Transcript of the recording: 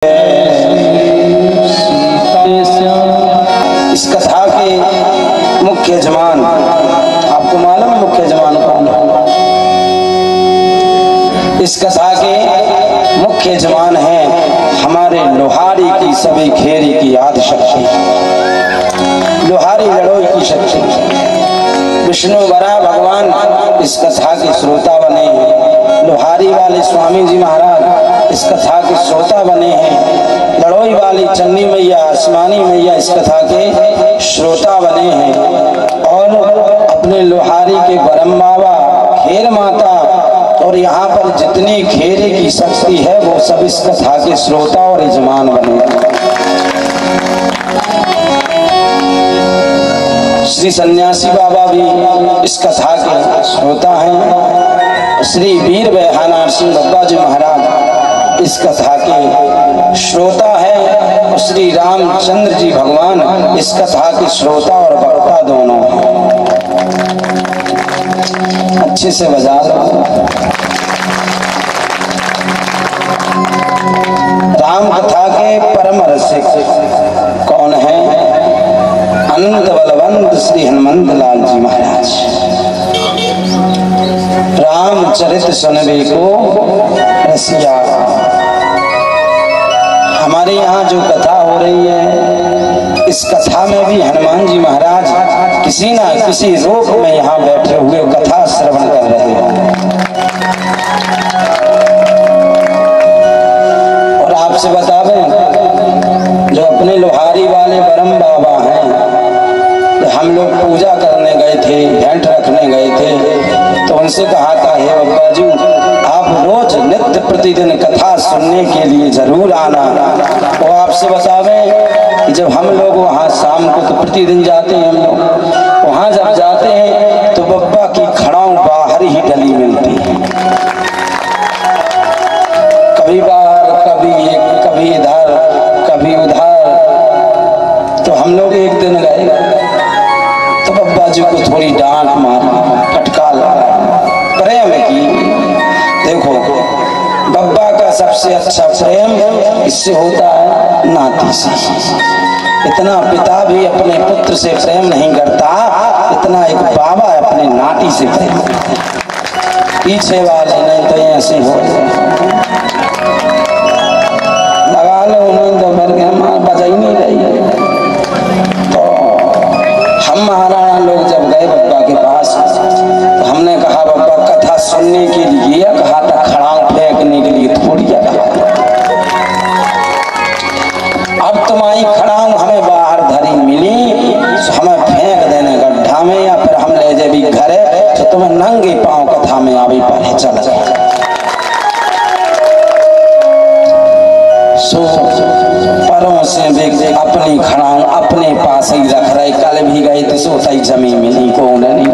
इस कथा के मुख्य यजमान, आपको मालूम है मुख्य यजमान कौन है? इस कथा के मुख्य यजमान हैं हमारे लोहारी की सभी खेरी की आदि शक्ति, लोहारी लड़ोई की शक्ति विष्णु वरा भगवान इस कथा के श्रोता बने हैं। लोहारी वाले स्वामी जी महाराज इस कथा के श्रोता बने हैं। लड़ोई वाली चन्नी मैया, आसमानी मैया इस कथा के श्रोता बने हैं। और अपने लोहारी के बरम बाबा, खेर माता और यहाँ पर जितनी खेरे की शक्ति है वो सब इस कथा के श्रोता और यजमान बने। श्री सन्यासी बाबा भी इस कथा के श्रोता हैं। श्री वीर बयाना सिंह बब्बा जी महाराज इस कथा के श्रोता है। और श्री रामचंद्र जी भगवान इस कथा के श्रोता और वक्ता दोनों हैं। अच्छे से बजा दो। राम कथा के परम रसिक कौन है? अनंत बलवंत श्री हनुमंत लाल जी महाराज। रामचरित सुनबे को रसिया। हमारे यहाँ जो कथा हो रही है, इस कथा में भी हनुमान जी महाराज किसी ना किसी रूप में यहाँ बैठे हुए कथा श्रवण कर रहे हैं। और आपसे बता दें, जो अपने लोहारी वाले बरम बाबा हैं, हम लोग पूजा करने गए थे, भेंट रखने गए थे, तो उनसे कहा था, हे बब्बा जी आप रोज नित्य प्रतिदिन कथा सुनने के लिए जरूर आना। वो आपसे बतावें कि जब हम लोग वहाँ शाम को तो प्रतिदिन जाते हैं, हम लोग वहाँ जब जाते हैं तो बब्बा की खड़ाऊ बाहर ही डली मिलती है, कभी बाहर कभी इधर कभी उधर। तो हम लोग एक दिन गए तो बब्बा जी को थोड़ी डांट मारी, फटकार प्रेम की। देखो बब्बा का सबसे अच्छा प्रेम इससे होता है नाती से। इतना पिता भी अपने पुत्र से प्रेम नहीं करता, इतना एक बाबा अपने नाती से प्रेम करता। पीछे वाले नहीं तो ऐसे हो लगा लो, नहीं तो भर के हमारा बजा ही नहीं रही है। तो हम महाराणा लोग जब गए बब्बा के पास तो हमने कहा, बब्बा कथा सुनने के लिए कहा था, खड़ाऊ फेंकने के लिए थोड़ी जगह। अब तुम्हारी खड़ाऊ हमें बाहर धरी मिली, तो हमें फेंक देने गड्ढा में, या फिर हम ले जाए भी घर है तो तुम्हें नंगे पांव कथा में आवी पर चल जाए। सो परों से अपनी खड़ाऊ अपने पास ही रख रहे। कल भी गए थे, सोता ही जमीन में नहीं को नहीं।